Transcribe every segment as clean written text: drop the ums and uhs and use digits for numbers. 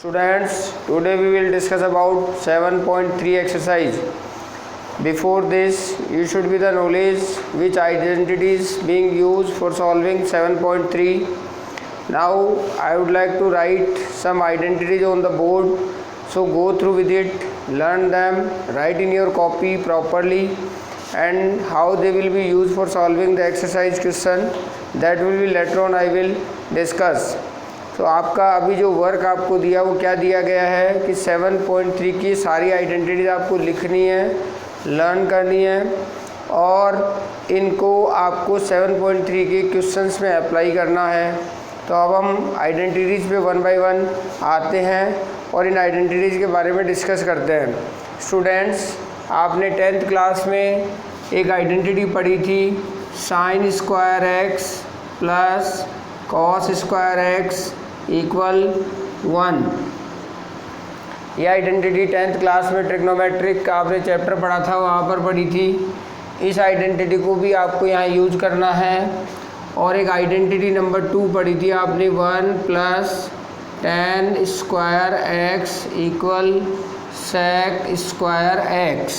Students, today we will discuss about 7.3 exercise. Before this, you should be the knowledge which identities being used for solving 7.3. Now, I would like to write some identities on the board. So go through with it, learn them, write in your copy properly, and how they will be used for solving the exercise question. That will be later on I will discuss. तो आपका अभी जो work आपको दिया वो क्या दिया गया है कि 7.3 की सारी आइडेंटिटीज आपको लिखनी है, लर्न करनी है और इनको आपको 7.3 के क्वेश्चंस में अप्लाई करना है। तो अब हम आइडेंटिटीज़ पे वन बाय वन आते हैं और इन आइडेंटिटीज़ के बारे में डिस्कस करते हैं। स्टूडेंट्स, आपने 10th क्लास में एक आइडेंटिटी पढ़ी थी, sine square x plus cos square x equal 1। ये आइडेंटिटी 10th क्लास में ट्रिग्नोमेट्रिक का आपने चैप्टर पढ़ा था, वहाँ पर पढ़ी थी। इस आइडेंटिटी को भी आपको यहाँ यूज करना है। और एक आइडेंटिटी नंबर 2 पढ़ी थी आपने, 1 plus tan square x equal sec square x.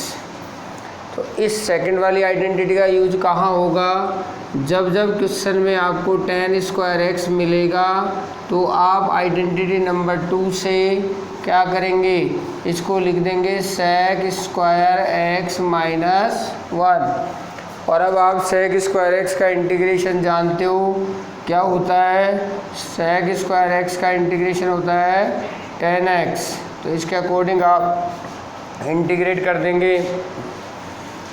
तो इस सेकंड वाली आइडेंटिटी का यूज कहाँ होगा? जब क्वेश्चन में आपको tan स्क्वायर एक्स मिलेगा तो आप आइडेंटिटी नंबर 2 से क्या करेंगे, इसको लिख देंगे sec स्क्वायर एक्स माइनस 1। और अब आप sec स्क्वायर एक्स का इंटीग्रेशन जानते हो क्या होता है? sec स्क्वायर एक्स का इंटीग्रेशन होता है tan x। तो इसके अकॉर्डिंग आप इंटीग्रेट कर देंगे।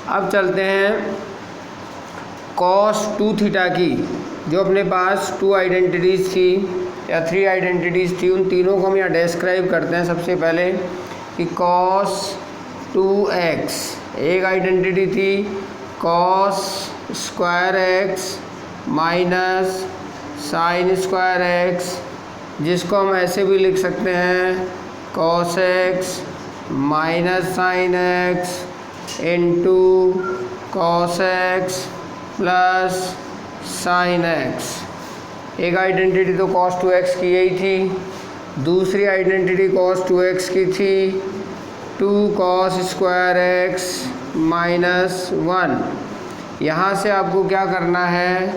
अब चलते हैं cos 2 थीटा की। जो अपने पास 2 आइडेंटिटीज़ थी या 3 आइडेंटिटीज़ थी, उन तीनों को हम यहाँ डिस्क्राइब करते हैं। सबसे पहले कि cos 2x, एक आइडेंटिटी थी cos square x minus sine square x, जिसको हम ऐसे भी लिख सकते हैं cos x minus sine x into cos x plus sine x. एक आइडेंटिटी तो cos 2x की यही थी। दूसरी आइडेंटिटी cos 2x की थी 2 cos स्क्वायर एक्स माइनस 1। यहाँ से आपको क्या करना है,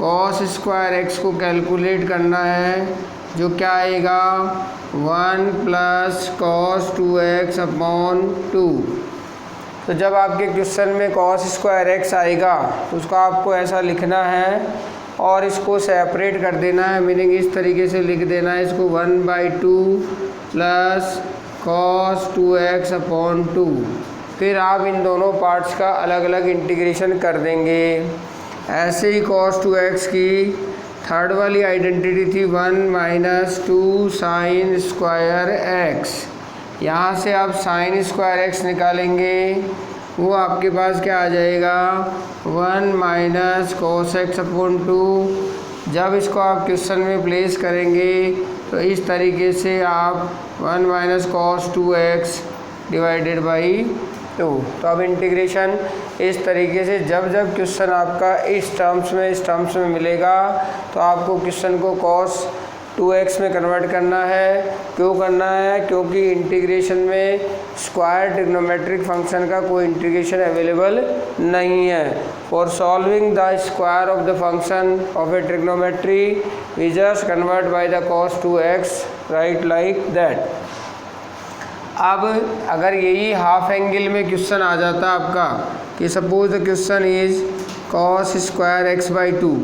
cos स्क्वायर एक्स को कैलकुलेट करना है, जो क्या आएगा 1 प्लस cos 2x अपॉन 2। तो जब आपके क्वेश्चन में cos स्क्वायर एक्स आएगा तो उसको आपको ऐसा लिखना है और इसको सेपरेट कर देना है, मीनिंग इस तरीके से लिख देना है इसको 1/2 प्लस cos 2x अपॉन 2। फिर आप इन दोनों पार्ट्स का अलग अलग इंटीग्रेशन कर देंगे। ऐसे ही cos 2x की थर्ड वाली आइडेंटिटी थी 1 माइनस 2 साइन स्क्वायर एक्स। यहाँ से आप साइन स्क्वायर एक्स निकालेंगे, वो आपके पास क्या आ जाएगा 1 माइनस cos x अपॉन 2। जब इसको आप क्वेश्चन में प्लेस करेंगे तो इस तरीके से आप 1 minus cos 2x divided by 2। तो अब इंटीग्रेशन इस तरीके से जब क्वेश्चन आपका इस टर्म्स में मिलेगा तो आपको क्वेश्चन को cos 2x में कन्वर्ट करना है। क्यों करना है? क्योंकि इंटीग्रेशन में स्क्वायर ट्रिग्नोमेट्रिक फंक्शन का कोई इंटीग्रेशन अवेलेबल नहीं है। For solving the square of the function of a trigonometry we just convert by the cos 2x, right like that. अब अगर यही हाफ एंगल में क्वेश्चन आ जाता आपका कि suppose the question is cos square x by 2,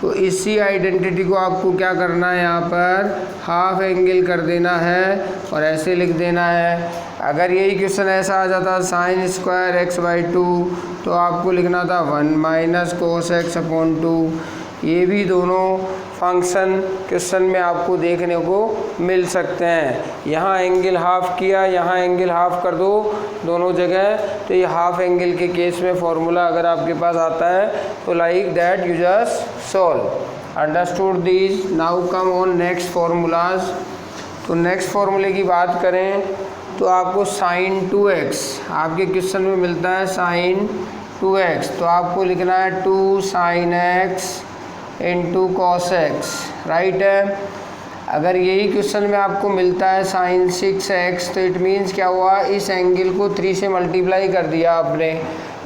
तो इसी आइडेंटिटी को आपको क्या करना है, यहाँ पर हाफ एंगल कर देना है और ऐसे लिख देना है। अगर यही क्वेश्चन ऐसा आ जाता साइन स्क्वायर एक्स बाई 2, तो आपको लिखना था 1 माइनस cos x अपॉन 2। ये भी दोनों फंक्शन क्वेश्चन में आपको देखने को मिल सकते हैं। यहाँ एंगल हाफ किया, यहाँ एंगल हाफ कर दो दोनों जगह, तो ये हाफ एंगल के केस में फॉर्मूला अगर आपके पास आता है तो like that you just solve. Understood this. Now come on next formulas. तो नेक्स्ट फॉर्मूले की बात करें तो आपको साइन 2x आपके क्वेश्चन में मिलता है साइन 2x, तो आपको लिखना है 2 sine x into cos x, right है। अगर यही क्वेश्चन में आपको मिलता है sin 6x, तो इट मीन्स क्या हुआ, इस एंगल को 3 से मल्टीप्लाई कर दिया आपने।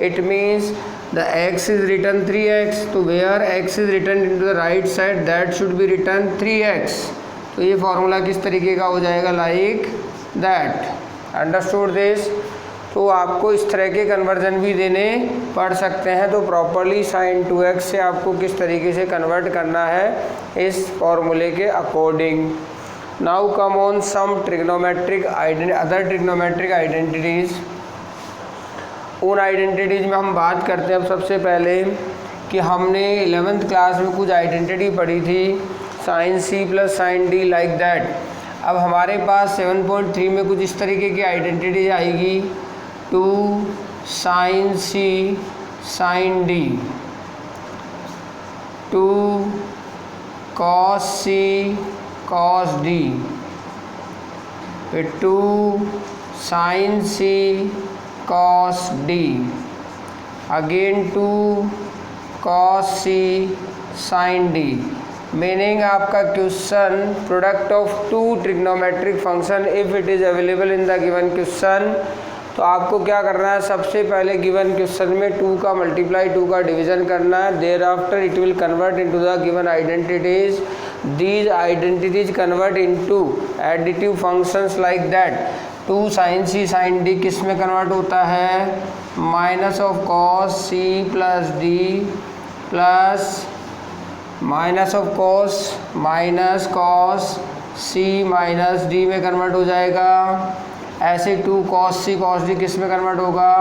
It means the x is return 3x, तो where x is return into the right side that should be return 3x। तो ये फॉर्मूला किस तरीके का हो जाएगा, लाइक दैट। Understood this. तो आपको इस तरह के कन्वर्जन भी देने पड़ सकते हैं, तो प्रॉपरली sin 2x से आपको किस तरीके से कन्वर्ट करना है इस फॉर्मूले के according. Now come on some other trigonometric identities. उन आइडेंटिटीज़ में हम बात करते हैं अब सबसे पहले कि हमने 11th क्लास में कुछ आइडेंटिटी पढ़ी थी, sin c plus sin d like that. अब हमारे पास 7.3 में कुछ इस तरीके की आइडेंटिटी आएगी, 2 sin c sin d, 2 cos c cos d, फिर 2 sin c cos d, again 2 cos c sin d। Meaning आपका question product of two trigonometric function if it is available in the given question. तो आपको क्या करना है, सबसे पहले given question में 2 का मल्टीप्लाई 2 का डिवीजन करना है। There after it will convert into the given identities. These identities convert into additive functions like that. 2 sin c sin d किस में कन्वर्ट होता है, minus of cos c plus d plus minus of cos minus cos c minus d में convert हो जाएगा। ऐसे 2 cos d किस में कन्वर्ट होगा,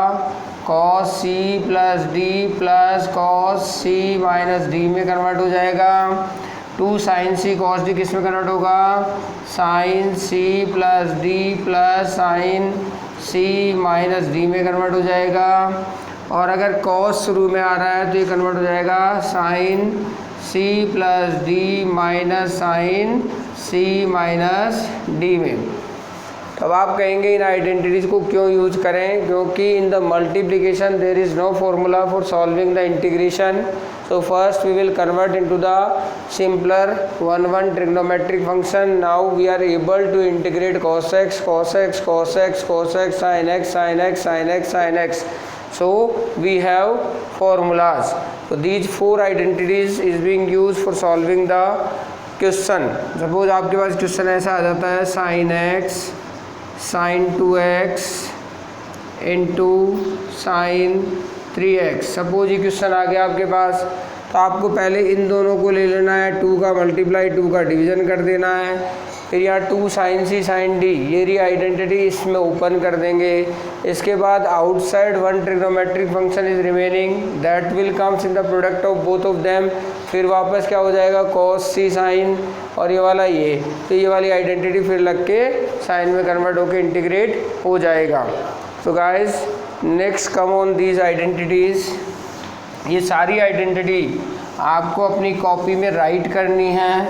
cos c plus d plus cos c minus d में कन्वर्ट हो जाएगा। 2 sin c cos d किस में कन्वर्ट होगा, sin c plus d plus sin c minus d में कन्वर्ट हो जाएगा। और अगर cos शुरू में आ रहा है तो ये कन्वर्ट हो जाएगा sin c plus d minus sin c minus d में। अब आप कहेंगे इन आइडेंटिटीज़ को क्यों यूज करें, क्योंकि in the multiplication there is no formula for solving the integration. So first we will convert into the simpler 1 trigonometric function. Now we are able to integrate cos x, cos x, cos x, cos x, sin x, sin x, sin x, sin x. So we have formulas. So these 4 identities is being used for solving the question. Suppose आपके पास question ऐसा आ जाता है, sin x sin 2x into sin 3x। Suppose ये question आ गया आपके पास, तो आपको पहले इन दोनों को ले लेना है, 2 का मल्टीप्लाई 2 का डिवीजन कर देना है। फिर यहाँ 2 sin c sin d ये रही आइडेंटिटी, इसमें ओपन कर देंगे। इसके बाद outside 1 trigonometric function is remaining that will comes in the product of both of them. फिर वापस क्या हो जाएगा, cos c sin और ये वाला ये, तो ये वाली आइडेंटिटी फिर लग के साइन में कन्वर्ट होकर इंटीग्रेट हो जाएगा। तो guys next come on these identities. ये सारी आइडेंटिटी आपको अपनी कॉपी में राइट करनी है,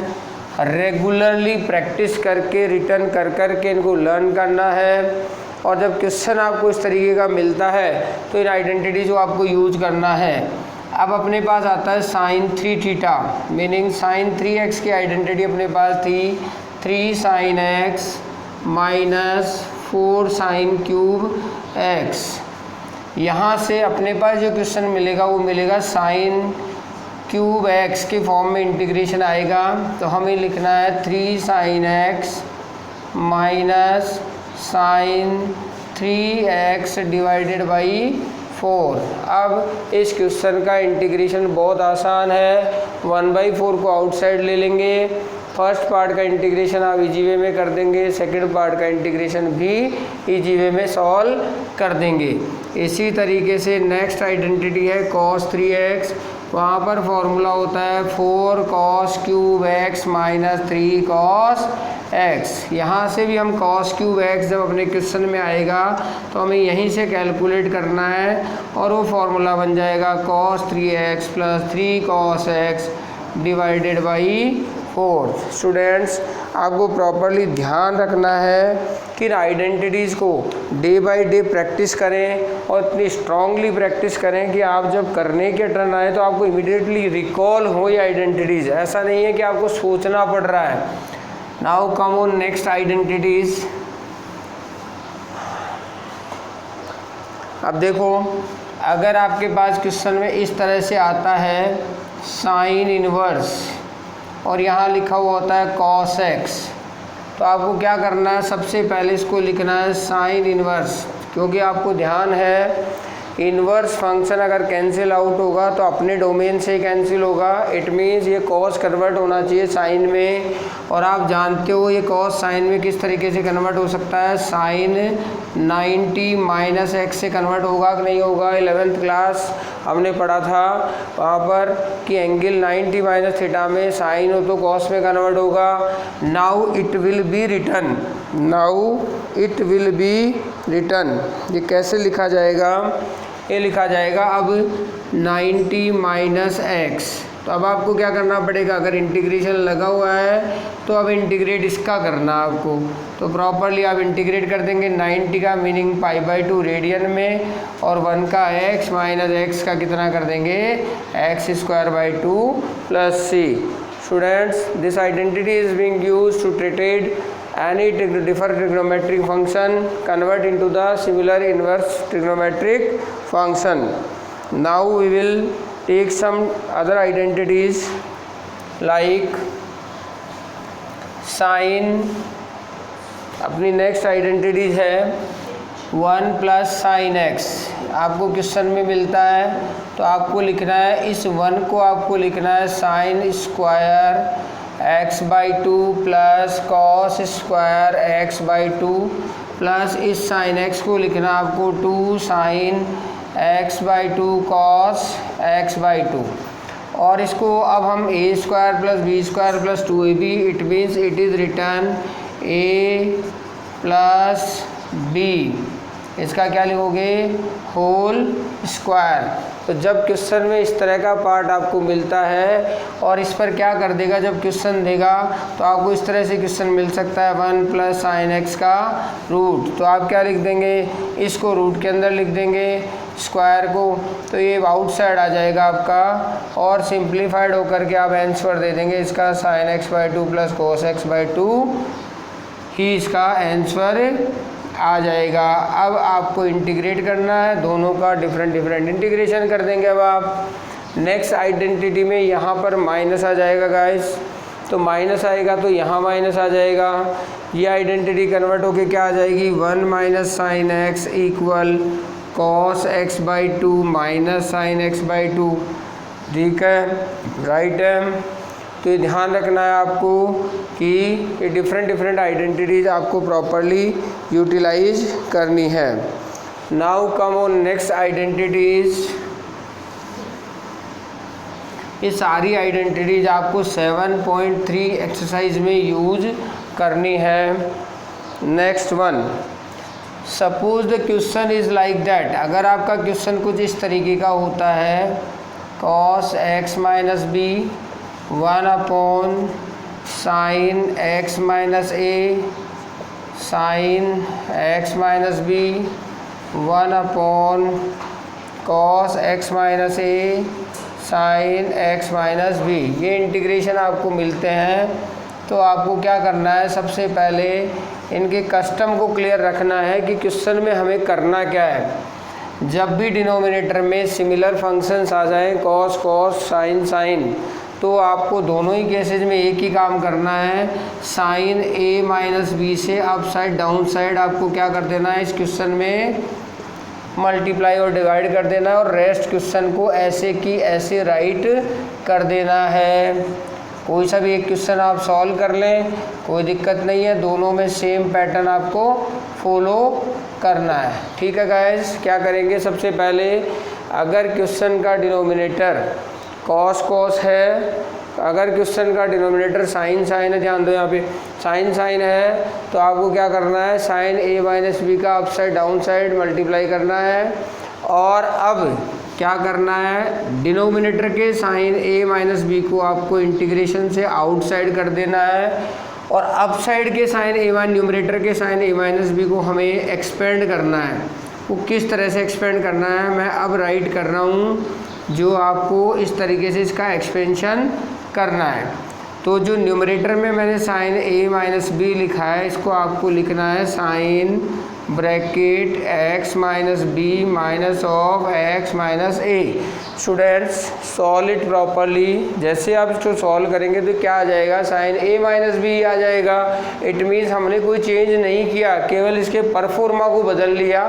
रेगुलरली प्रैक्टिस करके रिटर्न कर कर के इनको लर्न करना है। और जब क्वेश्चन आपको इस तरीके का मिलता है तो इन आइडेंटिटीज़ को आपको यूज करना है। अब अपने पास आता है sin 3 theta, meaning sin 3x की आइडेंटिटी अपने पास थी 3 sin x minus 4 sin cube x। यहाँ से अपने पास जो क्वेश्चन मिलेगा वो मिलेगा sin क्यूब x के फॉर्म में इंटीग्रेशन आएगा। तो हमें लिखना है 3 sin x minus sin 3x divided by 4। अब इस क्वेश्चन का इंटीग्रेशन बहुत आसान है, 1/4 को आउटसाइड ले लेंगे। फर्स्ट पार्ट का इंटीग्रेशन आप इजी वे में कर देंगे, सेकंड पार्ट का इंटीग्रेशन भी इजी वे में सॉल्व कर देंगे। इसी तरीके से नेक्स्ट आइडेंटिटी है cos 3x, वहाँ पर फॉर्मूला होता है 4 cos cube x minus 3 cos x। यहाँ से भी हम cos क्यूब x जब अपने क्वेश्चन में आएगा तो हमें यहीं से कैलकुलेट करना है और वो फॉर्मूला बन जाएगा cos 3x plus 3 cos x divided by 4। Students आपको प्रॉपरली ध्यान रखना है कि इन आइडेंटिटीज़ को डे बाय डे प्रैक्टिस करें और इतनी स्ट्रांगली प्रैक्टिस करें कि आप जब करने के टर्न आए तो आपको इमीडिएटली रिकॉल हो ये आइडेंटिटीज़। ऐसा नहीं है कि आपको सोचना पड़ रहा है, now come on next identities. अब देखो, अगर आपके पास क्वेश्चन में इस तरह से आता है साइन इनवर्स और यहाँ लिखा हुआ होता है कॉस एक्स, तो आपको क्या करना है, सबसे पहले इसको लिखना है साइन इनवर्स, क्योंकि आपको ध्यान है इनवर्स फंक्शन अगर कैंसिल आउट होगा तो अपने डोमेन से कैंसिल होगा। इट मीन्स ये कॉस कन्वर्ट होना चाहिए साइन में, और आप जानते हो ये कॉस साइन में किस तरीके से कन्वर्ट हो सकता है, साइन 90 माइनस एक्स से कन्वर्ट होगा कि नहीं होगा। 11th क्लास हमने पढ़ा था वहाँ पर कि एंगल 90 माइनस थीटा में साइन हो तो कॉस में कन्वर्ट होगा। Now it will be return, now it will be return, ये कैसे लिखा जाएगा, ये लिखा जाएगा अब 90 माइनस एक्स। तो अब आपको क्या करना पड़ेगा, अगर इंटीग्रेशन लगा हुआ है तो अब इंटीग्रेट इसका करना आपको, तो प्रॉपरली आप इंटीग्रेट कर देंगे। 90 का मीनिंग π/2 रेडियन में, और 1 का x माइनस एक्स का कितना कर देंगे, x²/2 plus c। Students, this identity is being used to treated any different trigonometric function convert into the similar inverse trigonometric function. Now we will take some other identities like sin। अपनी next identities है 1 plus sine x. आपको question में मिलता है तो आपको लिखना है, इस 1 को आपको लिखना है sine square x/2 plus cos square x/2 plus इस साइन x को लिखना आपको 2 साइन x/2 कॉस x/2, और इसको अब हम a² plus b² plus 2ab, it means it is return a plus b, इसका क्या लिखोगे, होल स्क्वायर। तो जब क्वेश्चन में इस तरह का पार्ट आपको मिलता है और इस पर क्या कर देगा, जब क्वेश्चन देगा तो आपको इस तरह से क्वेश्चन मिल सकता है 1 प्लस साइन एक्स का रूट, तो आप क्या लिख देंगे, इसको रूट के अंदर लिख देंगे स्क्वायर को, तो ये आउटसाइड आ जाएगा आपका, और सिंप्लीफाइड होकर के आप आंसर दे देंगे इसका sign x/2 plus cos x/2 ही इसका आंसर आ जाएगा। अब आपको इंटीग्रेट करना है, दोनों का डिफरेंट इंटीग्रेशन कर देंगे। अब आप नेक्स्ट आइडेंटिटी में यहाँ पर माइनस आ जाएगा गाइस, तो माइनस आएगा तो यहाँ माइनस आ जाएगा, ये आइडेंटिटी कन्वर्ट होके क्या आ जाएगी, 1 minus sine x equal cos x/2 minus sine x/2। ठीक है, राइट है। तो ये ध्यान रखना है आपको कि ये डिफरेंट आइडेंटिटीज आपको प्रॉपरली यूटिलाइज करनी है। Now come on next identities. ये सारी आइडेंटिटीज आपको 7.3 एक्सरसाइज में यूज करनी है। Next one, suppose the question is like that. अगर आपका क्वेश्चन कुछ इस तरीके का होता है, cos x minus b 1 upon sine x minus a sine x minus b 1 upon cos x minus a sine x minus b, ये इंटीग्रेशन आपको मिलते हैं। तो आपको क्या करना है, सबसे पहले इनके कस्टम को क्लियर रखना है कि क्वेश्चन में हमें करना क्या है। जब भी डिनोमिनेटर में सिमिलर फंक्शंस आ जाएं, कॉस कॉस साइन साइन, तो आपको दोनों ही केसेस में एक ही काम करना है, साइन a माइनस बी से अप साइड डाउन साइड आपको क्या कर देना है, इस क्वेश्चन में मल्टीप्लाई और डिवाइड कर देना है, और रेस्ट क्वेश्चन को ऐसे की ऐसे राइट कर देना है। कोई सा भी एक क्वेश्चन आप सॉल्व कर लें, कोई दिक्कत नहीं है, दोनों में सेम पैटर्न आपको फॉलो करना है। ठीक है गाइस, क्या करेंगे, सबसे पहले अगर क्वेश्चन का डिनोमिनेटर कॉस कॉस है, अगर क्वेश्चन का डिनोमिनेटर साइन साइन है, ध्यान दो यहाँ पे साइन साइन है, तो आपको क्या करना है, साइन a माइनस बी का up side down side multiply करना है। और अब क्या करना है, डिनोमिनेटर के साइन a माइनस बी को आपको इंटीग्रेशन से आउटसाइड कर देना है, और अप साइड के साइन a न्यूमरेटर के साइन a माइनस बी को हमें एक्सपेंड करना है। वो किस तरह से एक्सपेंड करना है मैं अब राइट कर रहा हूँ, जो आपको इस तरीके से इसका एक्सपेंशन करना है। तो जो न्यूमरेटर में मैंने साइन ए माइनस बी लिखा है, इसको आपको लिखना है sine bracket x minus B minus of x minus A. Students solve it properly. जैसे आप इसको सॉल्व करेंगे तो क्या आ जाएगा, साइन ए माइनस बी आ जाएगा। इट मीन्स हमने कोई चेंज नहीं किया, केवल इसके परफॉर्मा को बदल लिया।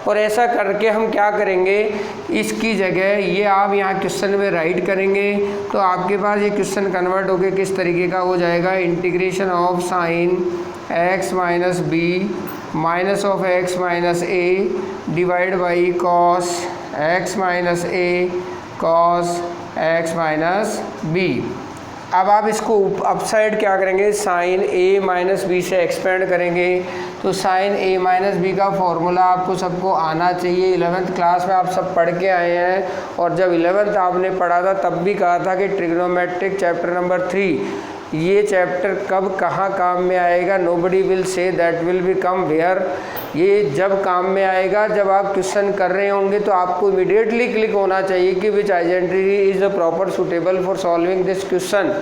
और ऐसा करके हम क्या करेंगे, इसकी जगह ये आप यहाँ क्वेश्चन में राइट करेंगे तो आपके पास ये क्वेश्चन कन्वर्ट होकर किस तरीके का हो जाएगा, integration of sine x minus B minus of x minus A divide by cos x minus A cos x minus B. अब आप इसको अपसाइड क्या करेंगे, साइन a माइनस बी से एक्सपेंड करेंगे। तो साइन a माइनस बी का formula आपको सबको आना चाहिए। 11th क्लास में आप सब पढ़ के आए हैं, और जब 11th आपने पढ़ा था तब भी कहा था कि ट्रिग्नोमेट्रिक चैप्टर नंबर 3 ये चैप्टर कब कहाँ काम में आएगा, nobody will say that will be come where. ये जब काम में आएगा जब आप क्वेश्चन कर रहे होंगे तो आपको इमीडिएटली क्लिक होना चाहिए कि which identity is the proper suitable for solving this question.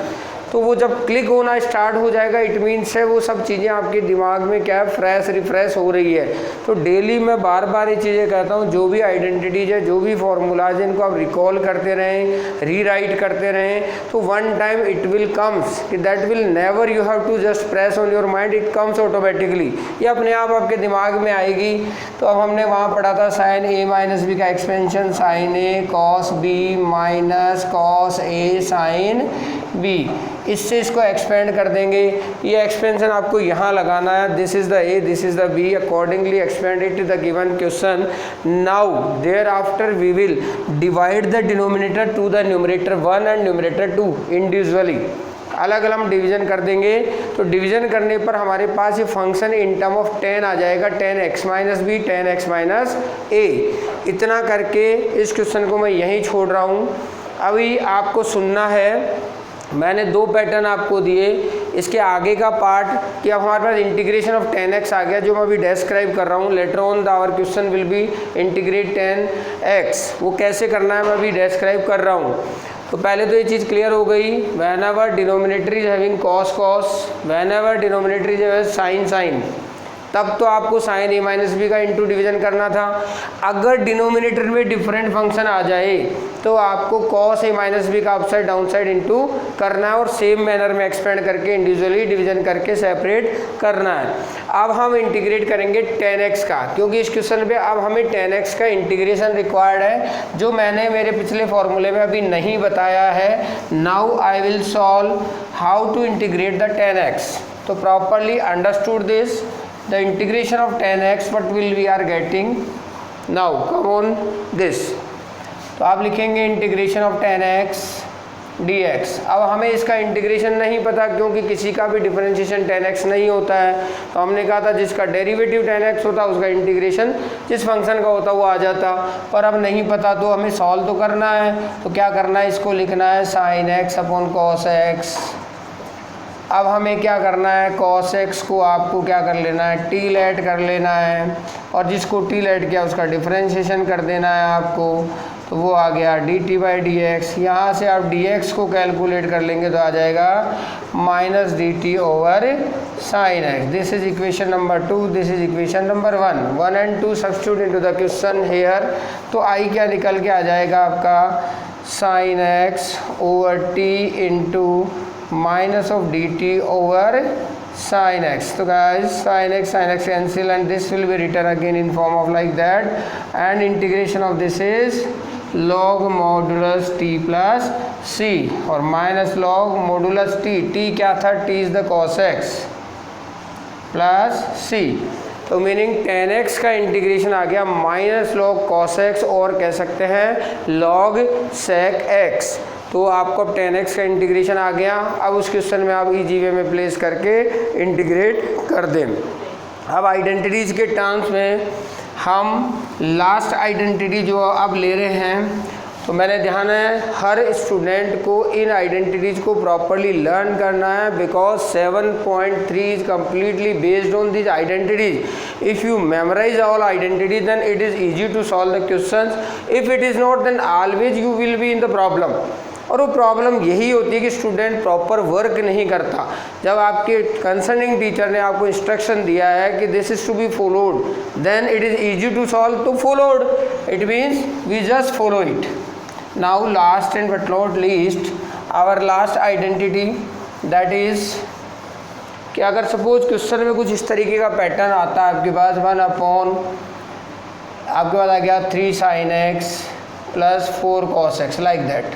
तो वो जब क्लिक होना स्टार्ट हो जाएगा, इट मीन्स है वो सब चीज़ें आपके दिमाग में क्या है, फ्रेश रिफ्रेश हो रही है। तो डेली मैं बार बार ये चीज़ें कहता हूँ, जो भी आइडेंटिटीज है, जो भी फॉर्मूलाज हैं, इनको आप रिकॉल करते रहें, रीराइट करते रहें, तो one time it will comes, that will never you have to just press on your mind, it comes automatically, ये अपने आप आपके दिमाग में आएगी। तो अब हमने वहाँ पढ़ा था साइन ए माइनस बी का expansion, sign A cos B minus cos A sine B. इससे इसको एक्सपेंड कर देंगे। ये एक्सपेंशन आपको यहाँ लगाना है, this is the A, this is the B, accordingly expand it the given question. Now there after we will divide the denominator to the numerator 1 and numerator 2 individually. अलग अलग हम डिवीजन कर देंगे। तो डिवीजन करने पर हमारे पास ये फंक्शन इन टर्म ऑफ 10 आ जाएगा, 10x minus B 10x minus ए। इतना करके इस क्वेश्चन को मैं यहीं छोड़ रहा हूँ। अभी आपको सुनना है, मैंने 2 पैटर्न आपको दिए, इसके आगे का पार्ट कि अब हमारे पास इंटीग्रेशन ऑफ 10x आ गया, जो मैं अभी डिस्क्राइब कर रहा हूँ। Later on the our question will be integrate 10x, वो कैसे करना है मैं अभी डिस्क्राइब कर रहा हूँ। तो पहले तो ये चीज़ क्लियर हो गई, whenever denominator is having cos cos, whenever denominator is having sine sine, तब तो आपको साइन ए माइनस बी का इंटू डिवीजन करना था। अगर डिनोमिनेटर में डिफरेंट फंक्शन आ जाए तो आपको कॉस ए माइनस बी का अपसाइड डाउन साइड इंटू करना है, और सेम मैनर में एक्सपेंड करके इंडिविजुअली डिवीजन करके सेपरेट करना है। अब हम इंटीग्रेट करेंगे 10x का, क्योंकि इस क्वेश्चन पे अब हमें 10x का इंटीग्रेशन रिक्वायर्ड है, जो मैंने मेरे पिछले फॉर्मूले में अभी नहीं बताया है। Now I will solve how to integrate the 10x। तो properly understood this, the integration of 10x, what will we are getting now, come on this। तो आप लिखेंगे इंटीग्रेशन ऑफ 10x dx। अब हमें इसका इंटीग्रेशन नहीं पता, क्योंकि किसी का भी डिफरेंशिएशन 10x नहीं होता है। तो हमने कहा था जिसका डेरिवेटिव 10x होता उसका इंटीग्रेशन जिस फंक्शन का होता वो आ जाता, पर अब नहीं पता तो हमें सॉल्व तो करना है। तो क्या करना है, इसको लिखना है sine x upon cos x। अब हमें क्या करना है, cos x को आपको क्या कर लेना है, t लेट कर लेना है, और जिसको t लेट किया उसका डिफरेंशिएशन कर देना है आपको। तो वो आ गया dt बाई डी एक्स। यहाँ से आप dx को कैलकुलेट कर लेंगे तो आ जाएगा minus dt over sine x। This is equation number 2, this is equation number 1। 1 and 2 substitute into the question here. तो आई क्या निकल के आ जाएगा आपका, sine x over t into minus of dt over sin x। तो guys sin x cancel and this will be written again in form of like that, and integration of this is log modulus t plus c और minus log modulus t। t क्या था, t is the cos x plus c। तो meaning 10x का integration आ गया minus log cos x, और कह सकते हैं log sec x। तो आपको अब 10x का इंटीग्रेशन आ गया। अब उस क्वेश्चन में आप इजी वे में प्लेस करके इंटीग्रेट कर दें। अब आइडेंटिटीज़ के टर्म्स में हम लास्ट आइडेंटिटी जो अब ले रहे हैं, तो मैंने ध्यान है हर स्टूडेंट को इन आइडेंटिटीज़ को प्रॉपरली लर्न करना है, because 7.3 is completely based on this identities. If you memorize all identities then it is easy to solve the questions. If it is not then always you will be in the problem. और वो problem यही होती है कि student proper work नहीं करता। जब आपके कंसर्निंग टीचर ने आपको इंस्ट्रक्शन दिया है कि this is to be followed, then it is easy to solve, तो followed, it means we just follow it. Now last and but not least, our last identity that is कि अगर suppose question में कुछ इस तरीके का pattern आता है आपके पास, 1 अपॉन आपके पास आ गया 3 sin x plus 4 cos x like that.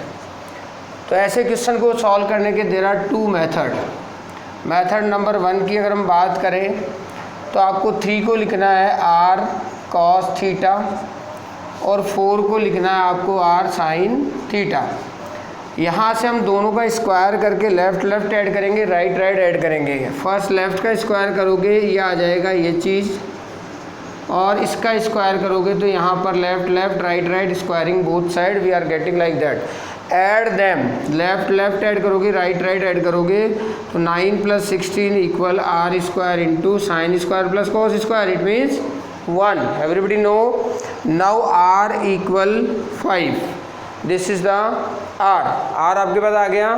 तो ऐसे क्वेश्चन को सॉल्व करने के there are 2 method. Method number 1 की अगर हम बात करें तो आपको 3 को लिखना है r cos थीटा और 4 को लिखना है आपको r sin थीटा। यहाँ से हम दोनों का स्क्वायर करके लेफ्ट लेफ्ट ऐड करेंगे, राइट राइट ऐड करेंगे। फर्स्ट लेफ्ट का स्क्वायर करोगे ये आ जाएगा ये चीज़, और इसका स्क्वायर करोगे तो यहाँ पर left left right right squaring both side we are getting like that. Add them, left left add करोगे राइट राइट ऐड करोगे तो 9 + 16 equal r square into sine square plus cos square, it means 1। Everybody know. Now r equal 5, this is the r आपके पास आ गया।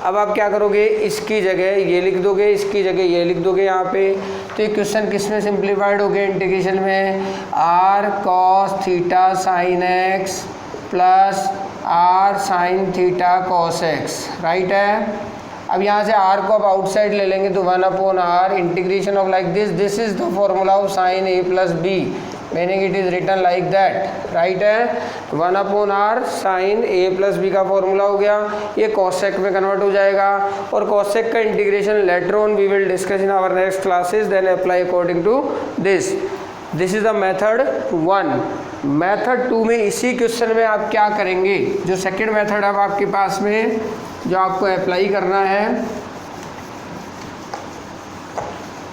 अब आप क्या करोगे, इसकी जगह ये लिख दोगे, इसकी जगह ये लिख दोगे यहाँ पे। तो ये क्वेश्चन किस में सिंप्लीफाइड हो गया, इंटीग्रेशन में, r cos theta sin x plus r sin theta cos x, right है। अब यहाँ से r को आप आउटसाइड ले लेंगे तो 1 upon r integration of like this, this is the formula of sin a plus b, meaning it is written like that, right है। 1 upon r sine a plus b का फॉर्मूला हो गया, ये कॉसेक में convert हो जाएगा। और cosec का integration later on we will discuss in our next classes, then apply according to this. This is the method 1। Method 2 में इसी क्वेश्चन में आप क्या करेंगे, जो सेकेंड मेथड अब आपके पास में जो आपको अप्लाई करना है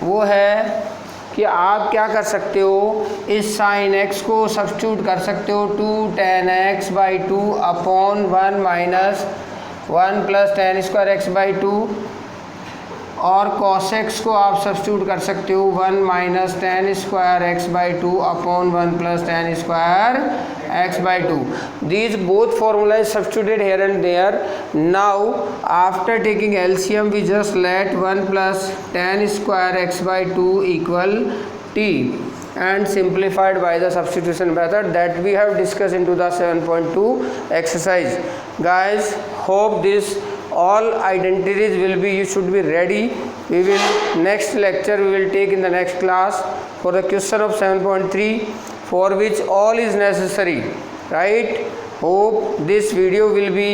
वो है कि आप क्या कर सकते हो, इस साइन x को सब्स्टिट्यूट कर सकते हो 2 tan x/2 upon 1 minus 1 plus tan square x/2, और cos x को आप सब्स्टिट्यूट कर सकते हो 1 minus tan square x/2 upon 1 plus tan square x/2। These both formula is substituted here and there. Now after taking LCM we just let 1 plus tan square x/2 equal t and simplified by the substitution method that we have discussed into the 7.2 exercise. Guys, hope this all identities will be, you should be ready. We will next lecture we will take in the next class for the question of 7.3 for which all is necessary, right? Hope this video will be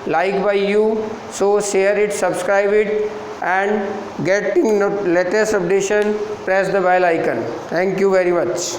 liked by you, so share it, subscribe it, and getting latest updation, press the bell icon. Thank you very much.